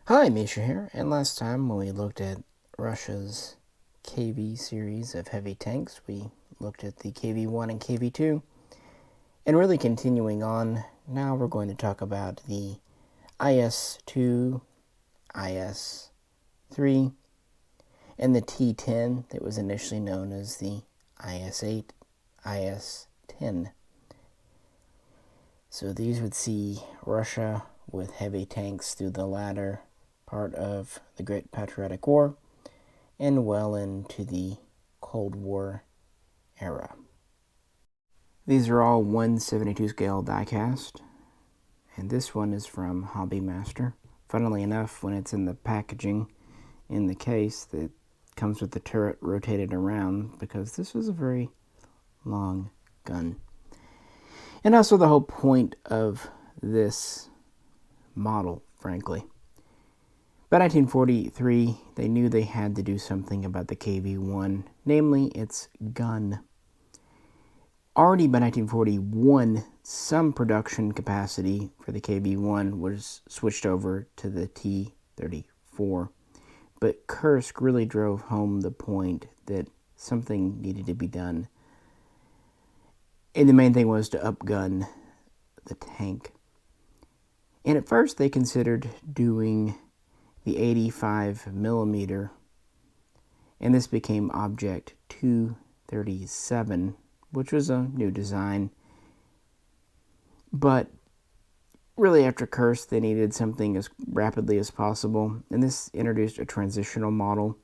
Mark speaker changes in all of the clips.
Speaker 1: Hi, Misha here, and last time when we looked at Russia's KV series of heavy tanks, we looked at the KV-1 and KV-2, and really continuing on, now we're going to talk about the IS-2, IS-3, and the T10 that was initially known as the IS-8, IS-10. So these would see Russia with heavy tanks through the latter part of the Great Patriotic War and well into the Cold War era. These are all 1/72 scale diecast, and this one is from Hobby Master. Funnily enough, when it's in the packaging in the case, that comes with the turret rotated around because this was a very long gun. And also the whole point of this model, frankly. By 1943, they knew they had to do something about the KV-1, namely its gun. Already by 1941, some production capacity for the KV-1 was switched over to the T-34, but Kursk really drove home the point that something needed to be done. And the main thing was to upgun the tank. And at first they considered doing the 85 millimeter, and this became Object 237, which was a new design. But really after Kursk, they needed something as rapidly as possible, and this introduced a transitional model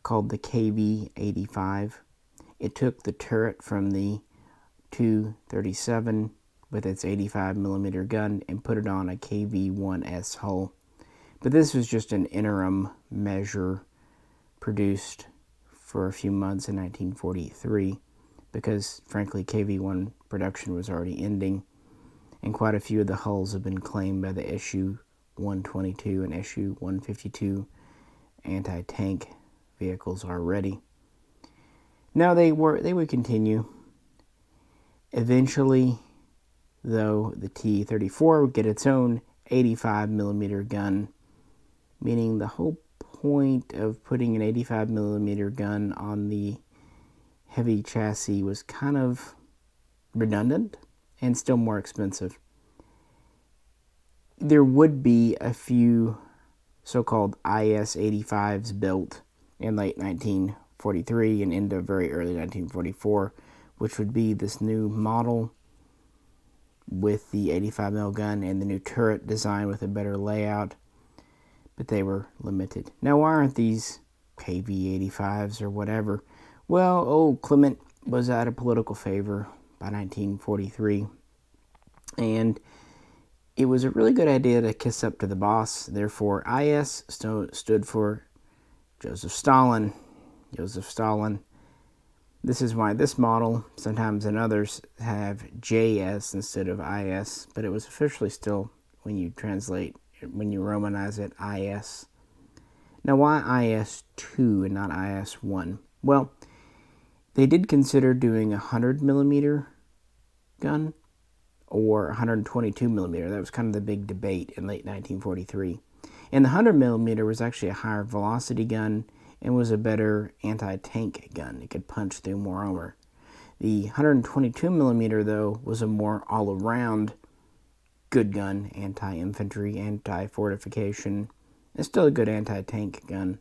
Speaker 1: called the KV-85. It took the turret from the 237 with its 85 millimeter gun and put it on a KV-1S hull. But this was just an interim measure produced for a few months in 1943 because, frankly, KV-1 production was already ending, and quite a few of the hulls have been claimed by the Issue-122 and Issue-152 anti-tank vehicles already. Now they would continue. Eventually, though, the T-34 would get its own 85 millimeter gun, meaning the whole point of putting an 85 millimeter gun on the heavy chassis was kind of redundant and still more expensive. There would be a few so-called IS-85s built in late 1943 and into very early 1944, which would be this new model with the 85 mil gun and the new turret design with a better layout, but they were limited. Now, why aren't these KV-85s or whatever? Well, old Clement was out of political favor by 1943, and it was a really good idea to kiss up to the boss. Therefore, IS stood for Joseph Stalin. Joseph Stalin. This is why this model, sometimes in others, have JS instead of IS, but it was officially still, when you romanize it, IS. Now, why IS-2 and not IS-1? Well, they did consider doing a 100 millimeter gun or 122 millimeter. That was kind of the big debate in late 1943. And the 100 millimeter was actually a higher velocity gun and was a better anti-tank gun. It could punch through more armor. The 122 millimeter, though, was a more all-around good gun, anti-infantry, anti-fortification, and still a good anti-tank gun.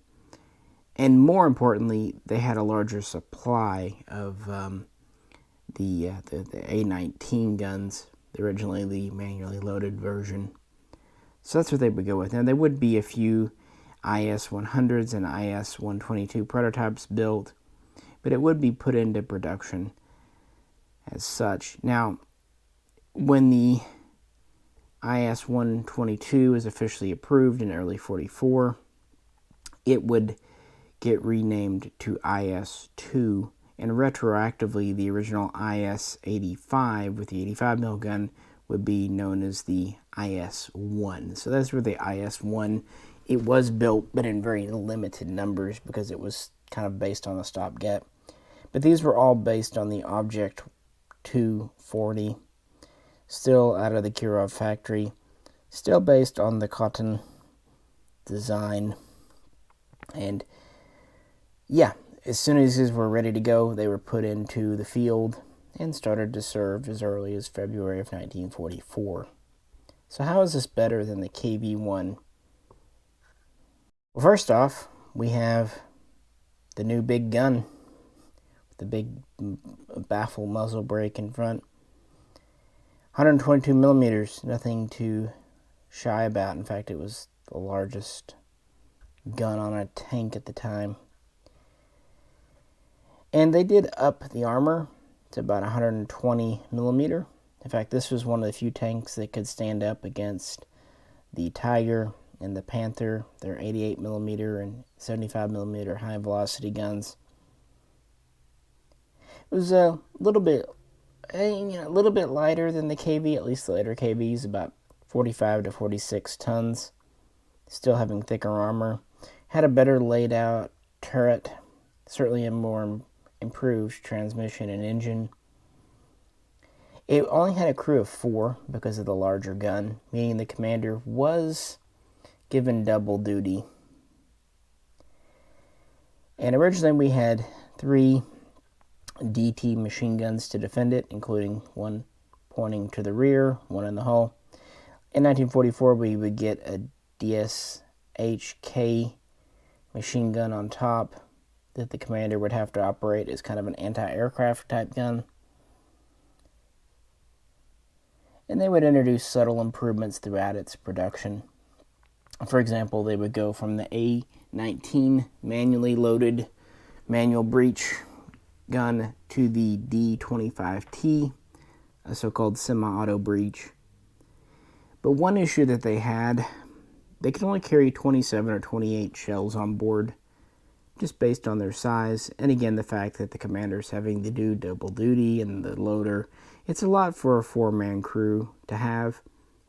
Speaker 1: And more importantly, they had a larger supply of the A-19 guns, originally the manually loaded version. So that's what they would go with. Now, there would be a few IS-100s and IS-122 prototypes built, but it would be put into production as such. Now, when the IS-122 is officially approved in early 44, it would get renamed to IS-2, and retroactively the original IS-85 with the 85 mil gun would be known as the IS-1. So that's where the IS-1, it was built, but in very limited numbers because it was kind of based on a stopgap. But these were all based on the Object 240, still out of the Kirov factory, still based on the cotton design. And yeah, as soon as these were ready to go, they were put into the field and started to serve as early as February of 1944. So how is this better than the KV-1? Well, first off, we have the new big gun with the big baffle muzzle brake in front. 122 millimeters, nothing to shy about. In fact, it was the largest gun on a tank at the time. And they did up the armor to about 120 millimeter. In fact, this was one of the few tanks that could stand up against the Tiger and the Panther. They're 88 millimeter and 75 millimeter high velocity guns. It was a little bit lighter than the KV, at least the later KVs, about 45 to 46 tons. Still having thicker armor. Had a better laid out turret, certainly a more improved transmission and engine. It only had a crew of 4 because of the larger gun, meaning the commander was given double duty. And originally we had 3 DT machine guns to defend it, including one pointing to the rear, one in the hull. In 1944, we would get a DSHK machine gun on top that the commander would have to operate as kind of an anti-aircraft type gun. And they would introduce subtle improvements throughout its production. For example, they would go from the A-19 manually loaded manual breech gun to the D-25T, a so-called semi-auto breech. But one issue that they had, they could only carry 27 or 28 shells on board, just based on their size, and again the fact that the commander's having to do double duty and the loader. It's a lot for a 4-man crew to have,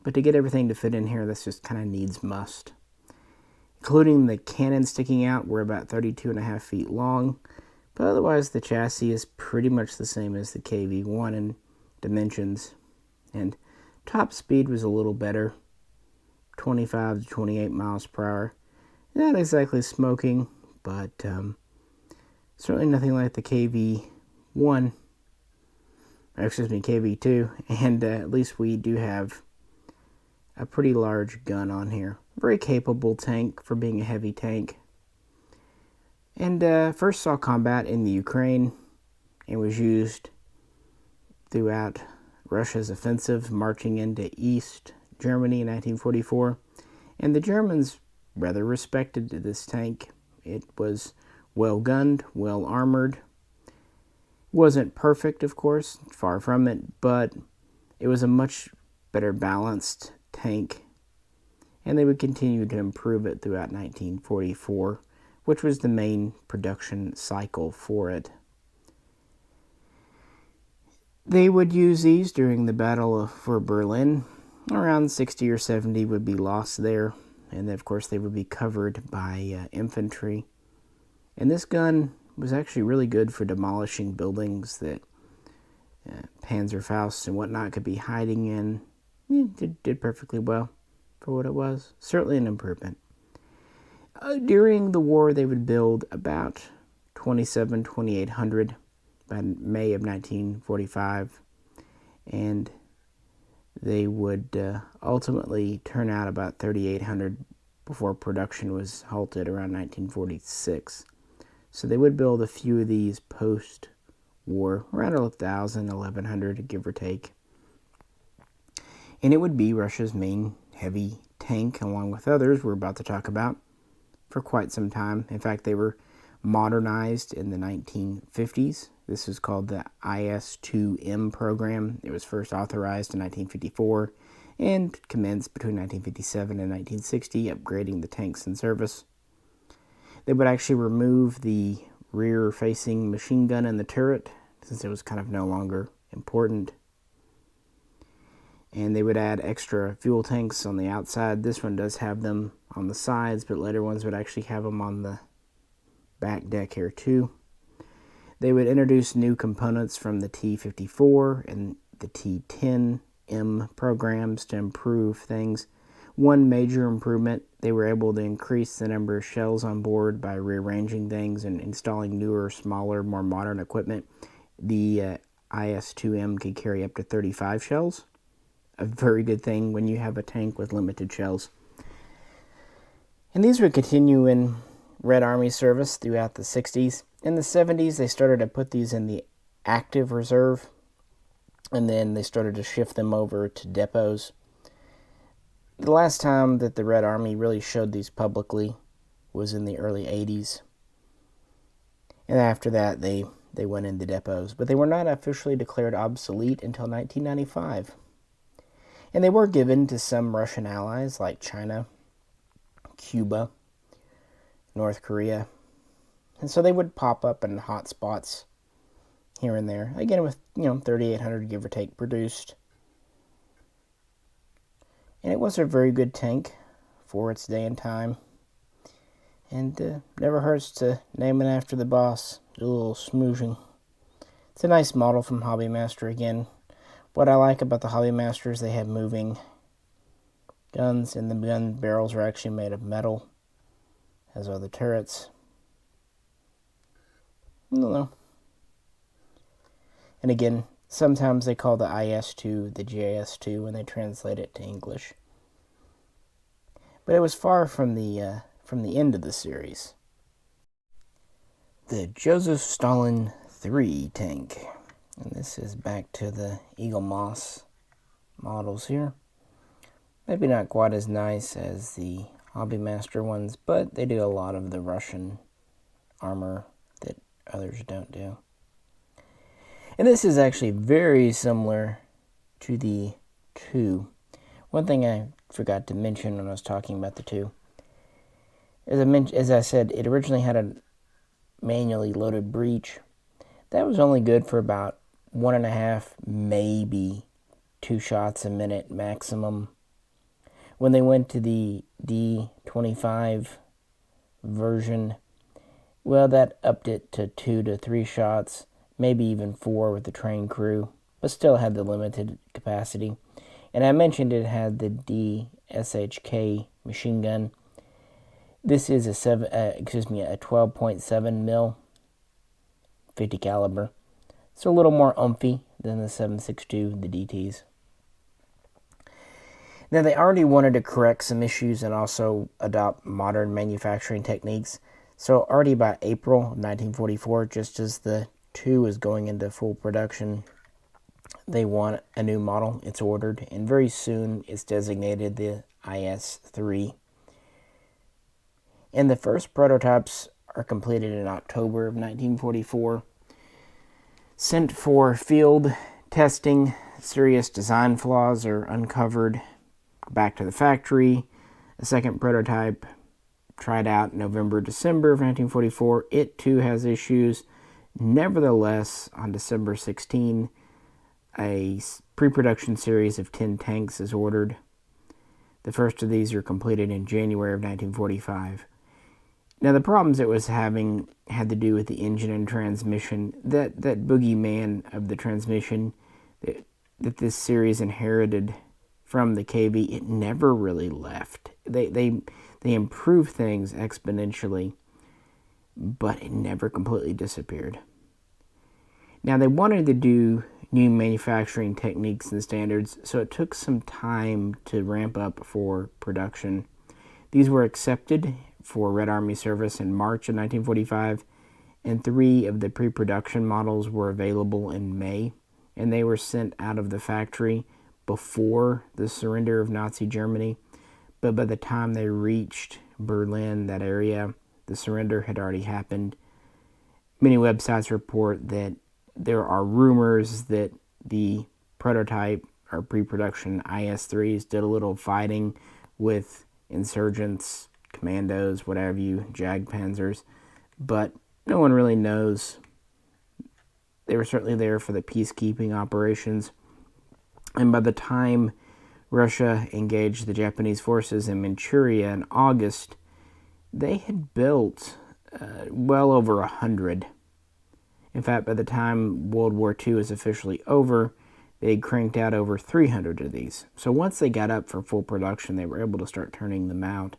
Speaker 1: but to get everything to fit in here, this just kind of needs must. Including the cannon sticking out, we're about 32.5 feet long, but otherwise the chassis is pretty much the same as the KV-1 in dimensions. And top speed was a little better, 25 to 28 miles per hour. Not exactly smoking, but certainly nothing like the KV-1, or excuse me, KV-2, and at least we do have a pretty large gun on here. Very capable tank for being a heavy tank. And first saw combat in the Ukraine and was used throughout Russia's offensive marching into East Germany in 1944. And the Germans rather respected this tank. It was well gunned, well armored. Wasn't perfect, of course, far from it, but it was a much better balanced tank. And they would continue to improve it throughout 1944, which was the main production cycle for it. They would use these during the battle for Berlin. Around 60 or 70 would be lost there, and of course they would be covered by infantry. And this gun was actually really good for demolishing buildings that Panzerfausts and whatnot could be hiding in. It did perfectly well for what it was. Certainly an improvement. During the war, they would build about 2,800 by May of 1945, and they would ultimately turn out about 3,800 before production was halted around 1946. So they would build a few of these post-war, around 1,000, 1,100, give or take. And it would be Russia's main heavy tank, along with others we're about to talk about, for quite some time. In fact, they were modernized in the 1950s. This is called the IS-2M program. It was first authorized in 1954 and commenced between 1957 and 1960, upgrading the tanks in service. They would actually remove the rear-facing machine gun in the turret, since it was kind of no longer important. And they would add extra fuel tanks on the outside. This one does have them on the sides, but later ones would actually have them on the back deck here too. They would introduce new components from the T-54 and the T-10M programs to improve things. One major improvement, they were able to increase the number of shells on board by rearranging things and installing newer, smaller, more modern equipment. The IS-2M could carry up to 35 shells. A very good thing when you have a tank with limited shells. And these would continue in Red Army service throughout the 60s. In the 70s, they started to put these in the active reserve, and then they started to shift them over to depots. The last time that the Red Army really showed these publicly was in the early 80s. And after that, they went into depots. But they were not officially declared obsolete until 1995. And they were given to some Russian allies like China, Cuba, North Korea. And so they would pop up in hot spots here and there. Again, with 3,800 give or take produced. And it was a very good tank for its day and time. And never hurts to name it after the boss. Do a little smooshing. It's a nice model from Hobbymaster again. What I like about the Hobbymaster is they have moving guns, and the gun barrels are actually made of metal, as are the turrets. I don't know. And again, sometimes they call the IS-2 the JS-2 when they translate it to English. But it was far from the end of the series. The Joseph Stalin III tank. And this is back to the Eagle Moss models here. Maybe not quite as nice as the Hobbymaster ones, but they do a lot of the Russian armor that others don't do. And this is actually very similar to the 2. One thing I forgot to mention when I was talking about the 2, as I said, it originally had a manually loaded breech. That was only good for about 1.5, maybe 2 shots a minute maximum. When they went to the D25 version, well, that upped it to 2 to 3 shots, maybe even 4 with the train crew, but still had the limited capacity. And I mentioned it had the DSHK machine gun. This is a 12.7 mil 50 caliber. It's a little more umphy than the 7.62, the DTs. Now, they already wanted to correct some issues and also adopt modern manufacturing techniques. So already by April of 1944, just as the 2 is going into full production, they want a new model. It's ordered, and very soon it's designated the IS-3. And the first prototypes are completed in October of 1944. Sent for field testing, serious design flaws are uncovered. Back to the factory. A second prototype tried out November, December of 1944. It too has issues. Nevertheless, on December 16, a pre-production series of 10 tanks is ordered. The first of these are completed in January of 1945. Now, the problems it was having had to do with the engine and transmission. That boogeyman of the transmission that this series inherited from the KV, it never really left. They improved things exponentially, but it never completely disappeared. Now, they wanted to do new manufacturing techniques and standards, so it took some time to ramp up for production. These were accepted for Red Army service in March of 1945, and 3 of the pre-production models were available in May, and they were sent out of the factory before the surrender of Nazi Germany. But by the time they reached Berlin, that area, the surrender had already happened. Many websites report that there are rumors that the prototype or pre-production IS-3s did a little fighting with insurgents, commandos, whatever you, Jagdpanzers, but no one really knows. They were certainly there for the peacekeeping operations. And by the time Russia engaged the Japanese forces in Manchuria in August, they had built well over 100. In fact, by the time World War II is officially over, they had cranked out over 300 of these. So once they got up for full production, they were able to start turning them out.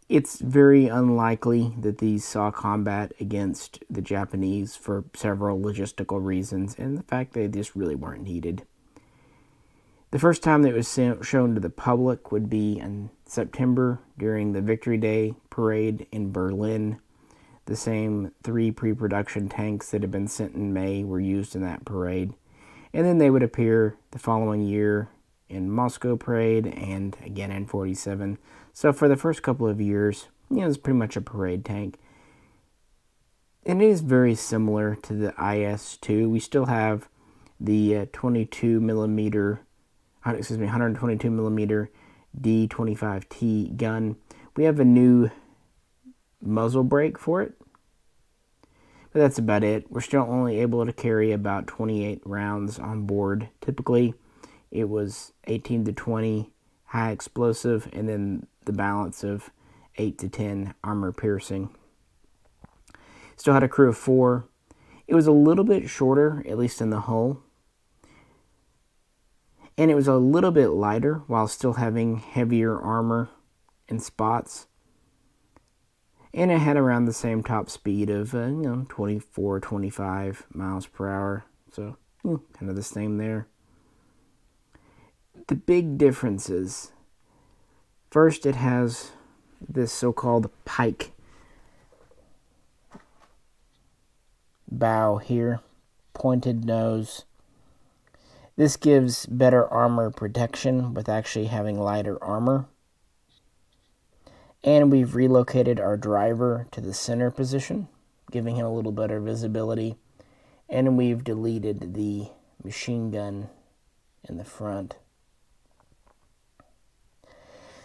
Speaker 1: It's very unlikely that these saw combat against the Japanese for several logistical reasons, and the fact they just really weren't needed. The first time that it was shown to the public would be in September during the Victory Day parade in Berlin. The same 3 pre-production tanks that had been sent in May were used in that parade. And then they would appear the following year in Moscow parade and again in 47. So for the first couple of years, it's pretty much a parade tank. And it is very similar to the IS-2. We still have the 122 millimeter D25T gun. We have a new muzzle brake for it, but that's about it. We're still only able to carry about 28 rounds on board. Typically, it was 18 to 20 high explosive, and then the balance of 8 to 10 armor piercing. Still had a crew of 4. It was a little bit shorter, at least in the hull, and it was a little bit lighter while still having heavier armor and spots. And it had around the same top speed of 24, 25 miles per hour. So kind of the same there. The big differences. First, it has this so-called pike bow here, pointed nose. This gives better armor protection with actually having lighter armor. And we've relocated our driver to the center position, giving him a little better visibility. And we've deleted the machine gun in the front.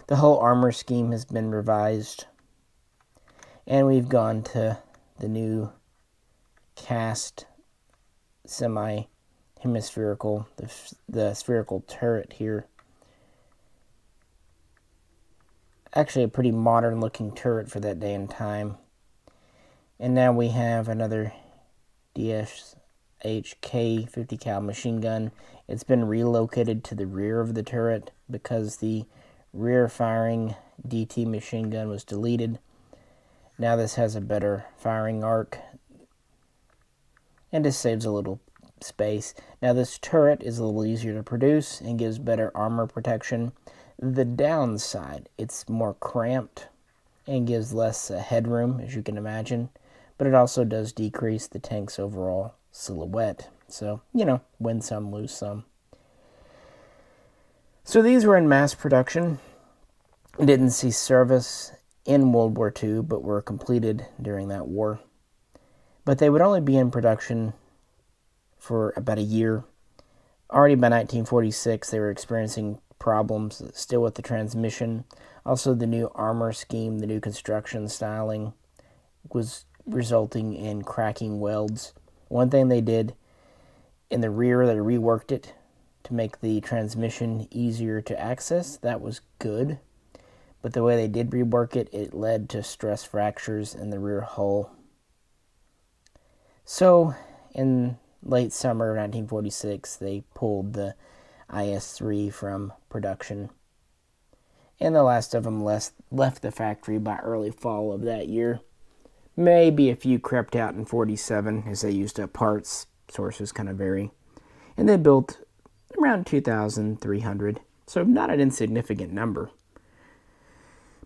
Speaker 1: The whole armor scheme has been revised. And we've gone to the new cast semi-hemispherical, the spherical turret here. Actually a pretty modern looking turret for that day and time. And now we have another DSHK 50 cal machine gun. It's been relocated to the rear of the turret because the rear firing DT machine gun was deleted. Now this has a better firing arc and just saves a little space. Now this turret is a little easier to produce and gives better armor protection. The downside, it's more cramped and gives less headroom, as you can imagine, but it also does decrease the tank's overall silhouette. So, win some, lose some. So these were in mass production, didn't see service in World War II, but were completed during that war. But they would only be in production for about a year. Already by 1946, they were experiencing problems still with the transmission. Also, the new armor scheme, the new construction styling was resulting in cracking welds. One thing they did in the rear, they reworked it to make the transmission easier to access. That was good. But the way they did rework it, it led to stress fractures in the rear hull. So, in late summer of 1946, they pulled the IS-3 from production. And the last of them left the factory by early fall of that year. Maybe a few crept out in 47 as they used up parts. Sources kind of vary. And they built around 2,300. So not an insignificant number.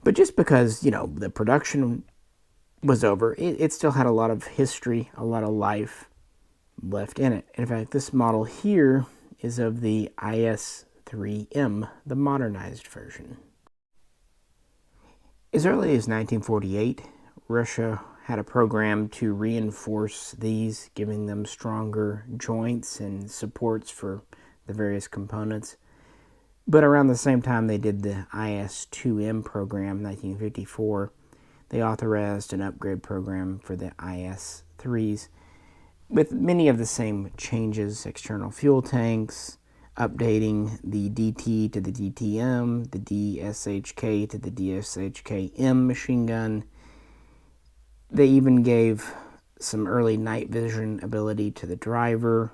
Speaker 1: But just because, the production was over, it still had a lot of history, a lot of life left in it. In fact, this model here is of the IS-3M, the modernized version. As early as 1948, Russia had a program to reinforce these, giving them stronger joints and supports for the various components. But around the same time they did the IS-2M program, 1954, they authorized an upgrade program for the IS-3s with many of the same changes: external fuel tanks, updating the DT to the DTM, the DSHK to the DSHKM machine gun. They even gave some early night vision ability to the driver.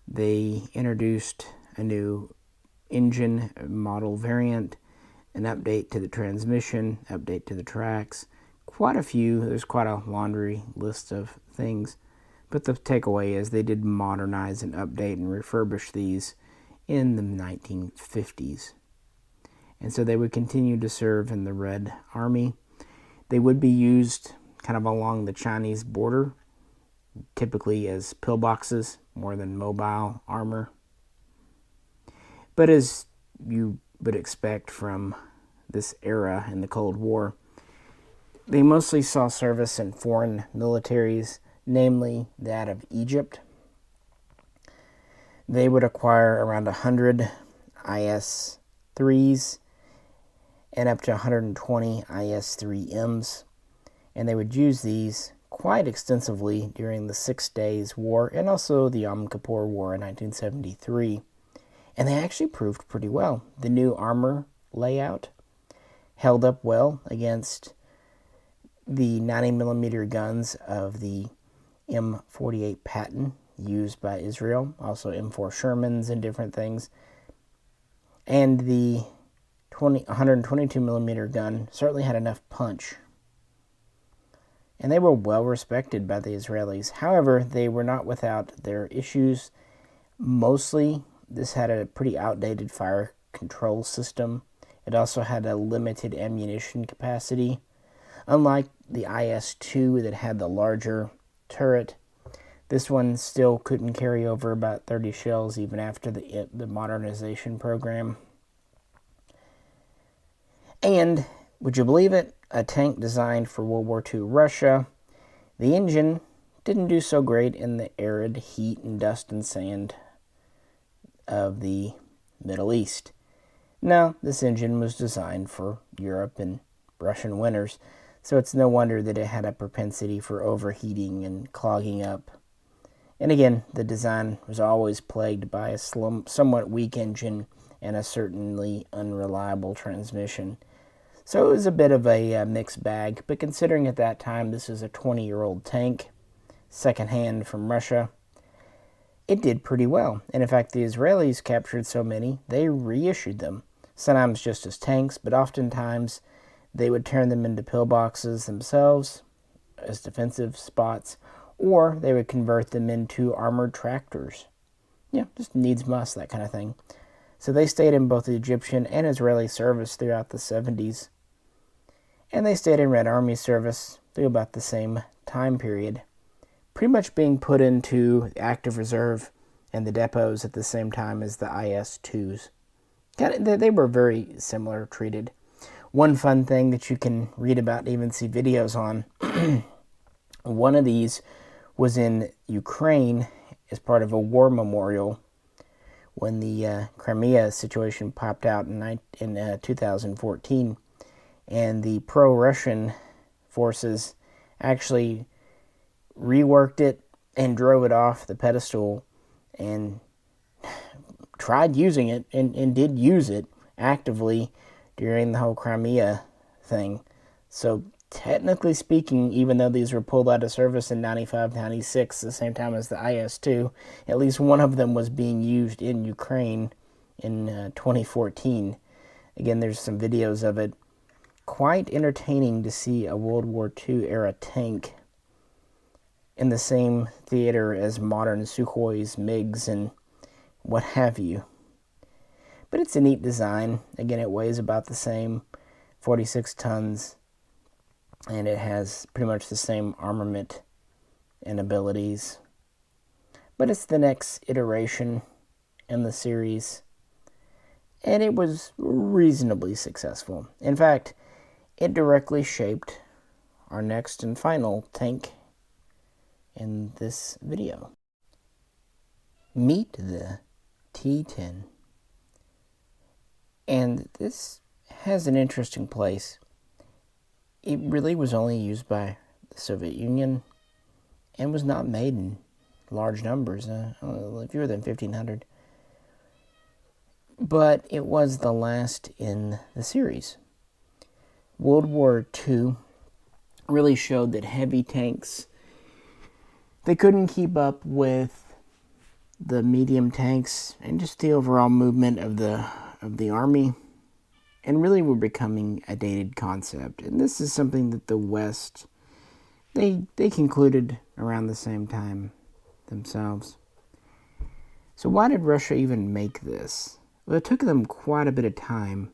Speaker 1: They introduced a new engine model variant, an update to the transmission, update to the tracks, quite a few. There's quite a laundry list of things. But the takeaway is they did modernize and update and refurbish these in the 1950s. And so they would continue to serve in the Red Army. They would be used kind of along the Chinese border, typically as pillboxes more than mobile armor. But as you would expect from this era in the Cold War, they mostly saw service in foreign militaries, namely that of Egypt. They would acquire around 100 IS-3s and up to 120 IS-3Ms, and they would use these quite extensively during the 6 Days War and also the Yom Kippur War in 1973. And they actually proved pretty well. The new armor layout held up well against the 90mm guns of the M48 Patton used by Israel, also M4 Shermans and different things. And the 122mm gun certainly had enough punch. And they were well respected by the Israelis. However, they were not without their issues. Mostly, this had a pretty outdated fire control system. It also had a limited ammunition capacity. Unlike the IS-2 that had the larger turret, this one still couldn't carry over about 30 shells even after the modernization program. And, would you believe it, a tank designed for World War II Russia, the engine didn't do so great in the arid heat and dust and sand of the Middle East. No, this engine was designed for Europe and Russian winters, so it's no wonder that it had a propensity for overheating and clogging up. And again, the design was always plagued by a somewhat weak engine and a certainly unreliable transmission. So it was a bit of a mixed bag, but considering at that time this is a 20-year-old tank, secondhand from Russia, it did pretty well. And in fact, the Israelis captured so many, they reissued them, sometimes just as tanks, but oftentimes they would turn them into pillboxes themselves as defensive spots, or they would convert them into armored tractors. Yeah, just needs must, that kind of thing. So they stayed in both the Egyptian and Israeli service throughout the 70s. And they stayed in Red Army service through about the same time period, pretty much being put into active reserve and the depots at the same time as the IS-2s. They were very similar treated. One fun thing that you can read about and even see videos on, one of these was in Ukraine as part of a war memorial when the Crimea situation popped out in 2014. And the pro-Russian forces actually reworked it and drove it off the pedestal and tried using it and did use it actively during the whole Crimea thing. So technically speaking, even though these were pulled out of service in 95, 96, the same time as the IS-2, at least one of them was being used in Ukraine in 2014. Again, there's some videos of it. Quite entertaining to see a World War II era tank in the same theater as modern Sukhois, MiGs, and what have you. But it's a neat design. Again, it weighs about the same, 46 tons, and it has pretty much the same armament and abilities. But it's the next iteration in the series, and it was reasonably successful. In fact, it directly shaped our next and final tank in this video. Meet the T10. And this has an interesting place. It really was only used by the Soviet Union and was not made in large numbers, fewer than 1,500. But it was the last in the series. World War II really showed that heavy tanks, they couldn't keep up with the medium tanks and just the overall movement of the army, and really were becoming a dated concept. And this is something that the West they concluded around the same time themselves. So why did Russia even make this? Well, it took them quite a bit of time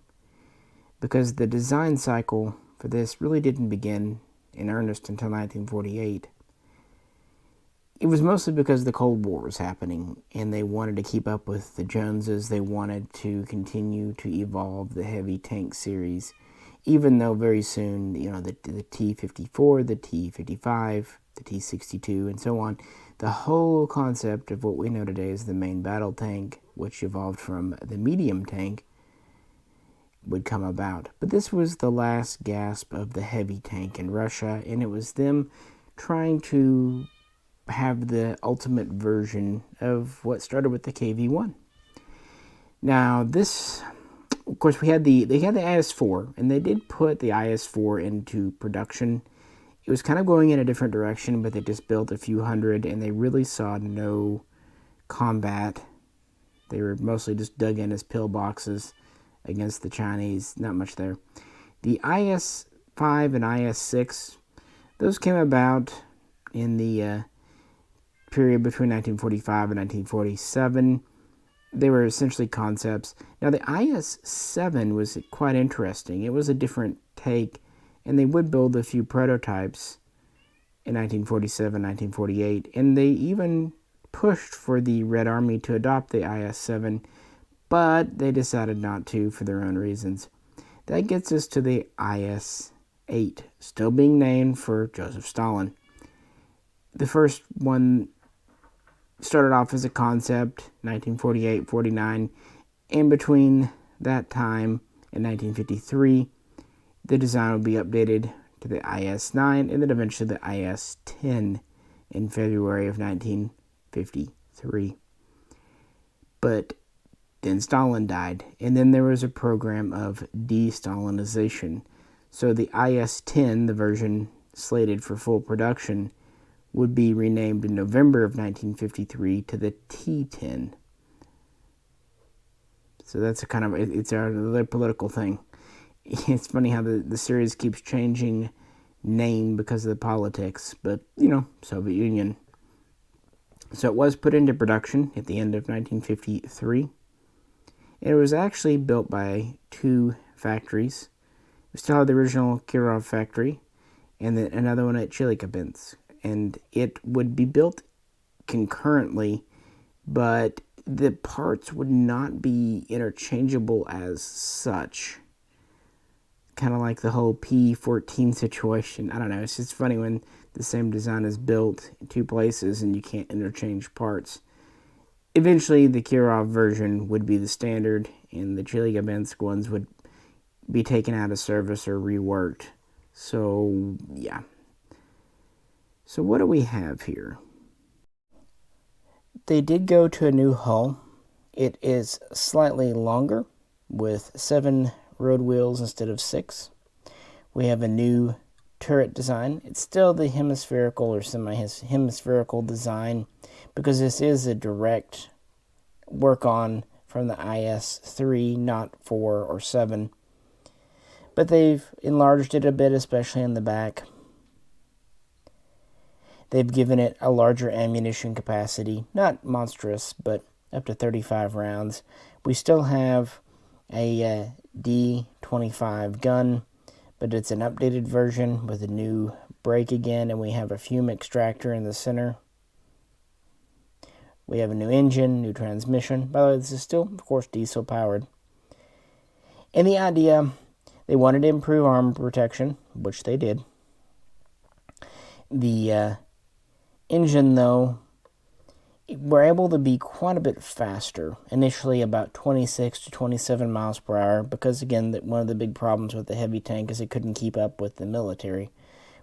Speaker 1: because the design cycle for this really didn't begin in earnest until 1948. It was mostly because the Cold War was happening and they wanted to keep up with the Joneses. They wanted to continue to evolve the heavy tank series, even though very soon, the T-54, the T-55, the T-62, and so on, the whole concept of what we know today as the main battle tank, which evolved from the medium tank, would come about. But this was the last gasp of the heavy tank in Russia, and it was them trying to have the ultimate version of what started with the KV-1. Now, this, of course, they had the IS-4, and they did put the IS-4 into production. It was kind of going in a different direction, but they just built a few hundred, and they really saw no combat. They were mostly just dug in as pillboxes against the Chinese. Not much there. The IS-5 and IS-6, those came about in the period between 1945 and 1947. They were essentially concepts. Now, the IS-7 was quite interesting. It was a different take, and they would build a few prototypes in 1947, 1948, and they even pushed for the Red Army to adopt the IS-7, but they decided not to for their own reasons. That gets us to the IS-8, still being named for Joseph Stalin. The first one started off as a concept, 1948-49, and between that time and 1953, the design would be updated to the IS-9 and then eventually the IS-10 in February of 1953. But then Stalin died, and then there was a program of de-Stalinization. So the IS-10, the version slated for full production, would be renamed in November of 1953 to the T10. So that's it's another political thing. It's funny how the series keeps changing name because of the politics, but, Soviet Union. So it was put into production at the end of 1953. And it was actually built by two factories. We still have the original Kirov factory and then another one at Chelyabinsk. And it would be built concurrently, but the parts would not be interchangeable as such. Kind of like the whole P-14 situation. I don't know, it's just funny when the same design is built in two places and you can't interchange parts. Eventually, the Kirov version would be the standard, and the Chelyabinsk ones would be taken out of service or reworked. So, yeah. So what do we have here? They did go to a new hull. It is slightly longer with 7 road wheels instead of 6. We have a new turret design. It's still the hemispherical or semi-hemispherical design because this is a direct work on from the IS-3, not 4 or 7. But they've enlarged it a bit, especially in the back. They've given it a larger ammunition capacity, not monstrous, but up to 35 rounds. We still have a D-25 gun, but it's an updated version with a new brake again, and we have a fume extractor in the center. We have a new engine, new transmission. By the way, this is still, of course, diesel-powered. And the idea, they wanted to improve armor protection, which they did. The engine, though, we're able to be quite a bit faster. Initially, about 26 to 27 miles per hour, because, again, one of the big problems with the heavy tank is it couldn't keep up with the military,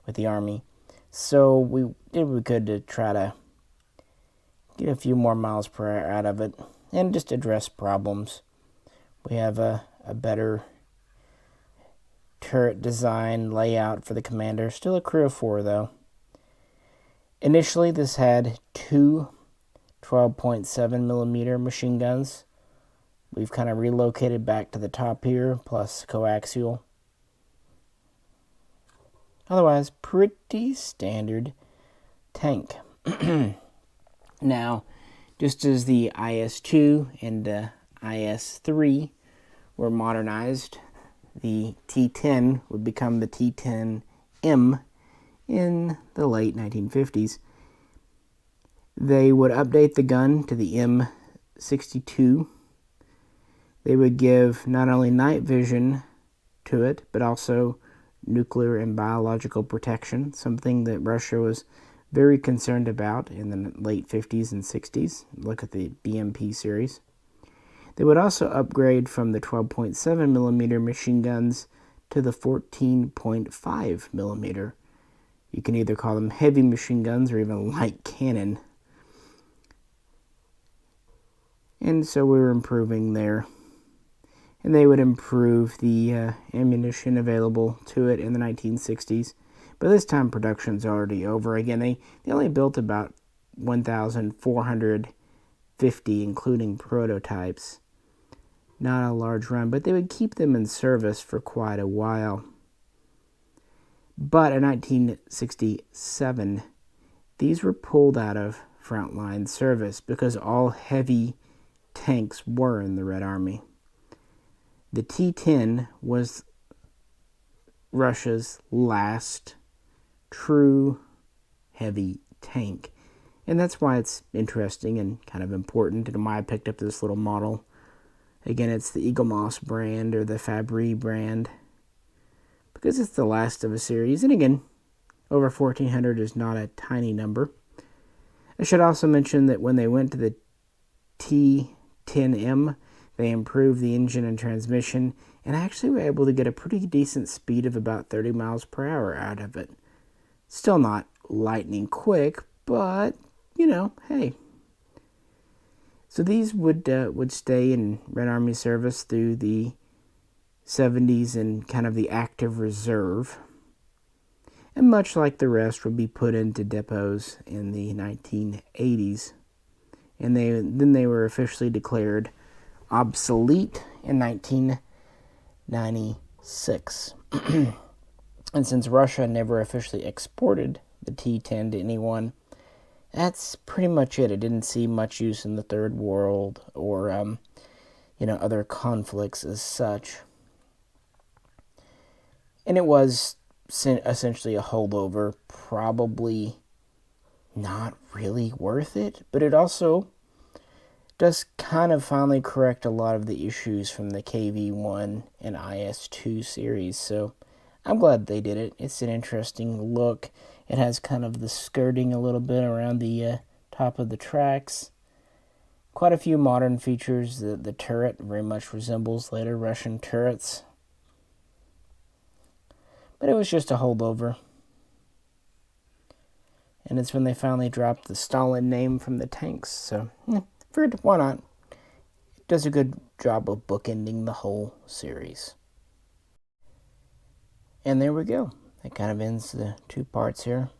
Speaker 1: with the Army. So we did what we could to try to get a few more miles per hour out of it and just address problems. We have a better turret design layout for the commander. Still a crew of 4, though. Initially, this had 2 12.7 millimeter machine guns. We've kind of relocated back to the top here, plus coaxial. Otherwise, pretty standard tank. Now, just as the IS-2 and the IS-3 were modernized, the T10 would become the T10M in the late 1950s. They would update the gun to the M62. They would give not only night vision to it, but also nuclear and biological protection, something that Russia was very concerned about in the late 50s and 60s. Look at the BMP series. They would also upgrade from the 12.7 millimeter machine guns to the 14.5 millimeter. You can either call them heavy machine guns or even light cannon. And so we were improving there. And they would improve the ammunition available to it in the 1960s. But this time production's already over. Again, they only built about 1,450, including prototypes. Not a large run, but they would keep them in service for quite a while. But in 1967, these were pulled out of frontline service because all heavy tanks were in the Red Army. The T10 was Russia's last true heavy tank. And that's why it's interesting and kind of important, and why I picked up this little model. Again, it's the Eagle Moss brand or the Fabry brand, because it's the last of a series. And again, over 1,400 is not a tiny number. I should also mention that when they went to the T10M, they improved the engine and transmission, and actually were able to get a pretty decent speed of about 30 miles per hour out of it. Still not lightning quick, but, hey. So these would stay in Red Army service through the 70s and kind of the active reserve. And much like the rest, would be put into depots in the 1980s. And then they were officially declared obsolete in 1996. And since Russia never officially exported the T10 to anyone, that's pretty much it. It didn't see much use in the Third World or, other conflicts as such. And it was essentially a holdover, probably not really worth it, but it also does kind of finally correct a lot of the issues from the KV-1 and IS-2 series, so I'm glad they did it. It's an interesting look. It has kind of the skirting a little bit around the top of the tracks. Quite a few modern features. The turret very much resembles later Russian turrets. But it was just a holdover. And it's when they finally dropped the Stalin name from the tanks, so figured, why not? It does a good job of bookending the whole series. And there we go. That kind of ends the two parts here.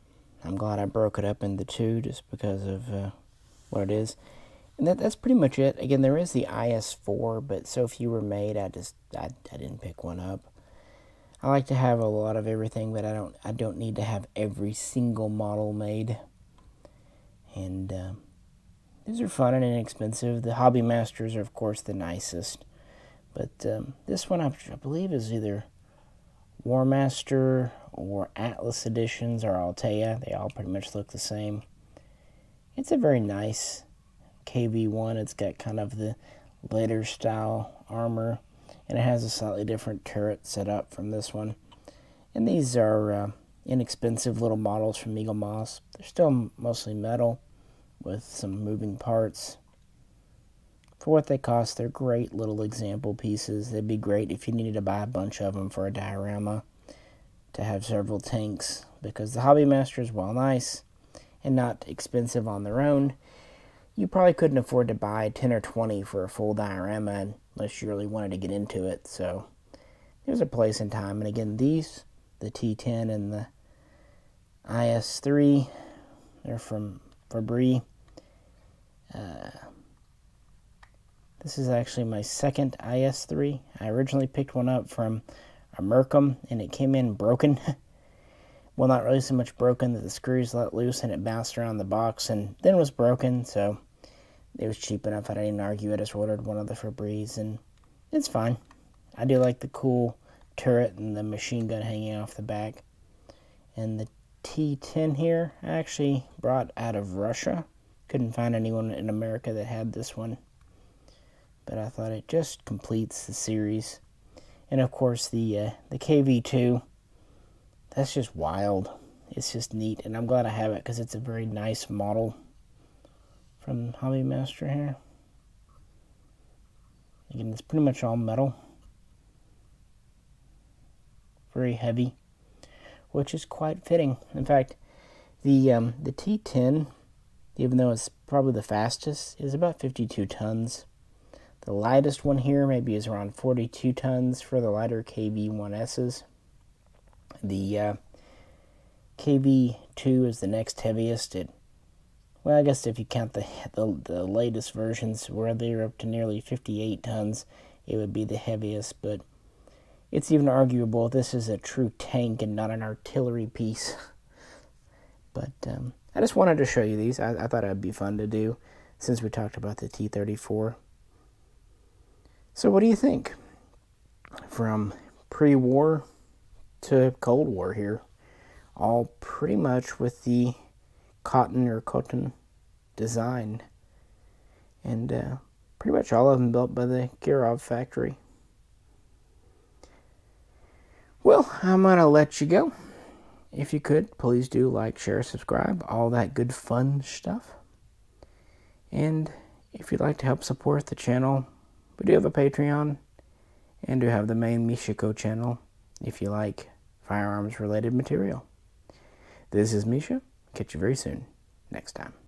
Speaker 1: I'm glad I broke it up into two just because of what it is. And that's pretty much it. Again, there is the IS-4, but so few were made, I didn't pick one up. I like to have a lot of everything, but I don't need to have every single model made. And these are fun and inexpensive. The Hobby Masters are, of course, the nicest. But this one, I believe, is either War Master or Atlas editions or Altea. They all pretty much look the same. It's a very nice KV-1. It's got kind of the later style armor, and it has a slightly different turret set up from this one. And these are inexpensive little models from Eagle Moss. They're still mostly metal with some moving parts. For what they cost, they're great little example pieces. They'd be great if you needed to buy a bunch of them for a diorama to have several tanks, because the Hobby Masters, while nice and not expensive on their own, you probably couldn't afford to buy 10 or 20 for a full diorama unless you really wanted to get into it. So there's a place and time. And again, these, the T10 and the IS-3, they're from Fabry. This is actually my second IS-3. I originally picked one up from a Mercom, and it came in broken. Well, not really so much broken that the screws let loose and it bounced around the box, and then it was broken, so it was cheap enough. I didn't argue. I just ordered one of the Febreze, and it's fine. I do like the cool turret and the machine gun hanging off the back. And the T10 here, I actually brought out of Russia. Couldn't find anyone in America that had this one, but I thought it just completes the series. And of course the KV2, that's just wild. It's just neat, and I'm glad I have it because it's a very nice model from Hobby Master here. Again, it's pretty much all metal. Very heavy, which is quite fitting. In fact, the T10, even though it's probably the fastest, is about 52 tons. The lightest one here maybe is around 42 tons for the lighter KV1Ss. The KV2 is the next heaviest. Well, I guess if you count the latest versions where they're up to nearly 58 tons, it would be the heaviest. But it's even arguable this is a true tank and not an artillery piece. But I just wanted to show you these. I thought it'd be fun to do since we talked about the T-34. So what do you think? From pre-war to Cold War here, all pretty much with the cotton design, and pretty much all of them built by the Kirov factory. Well, I'm gonna let you go. If you could, please do like, share, subscribe, all that good fun stuff. And if you'd like to help support the channel, we do have a Patreon and do have the main Mishaco channel if you like firearms related material. This is Misha. Catch you very soon. Next time.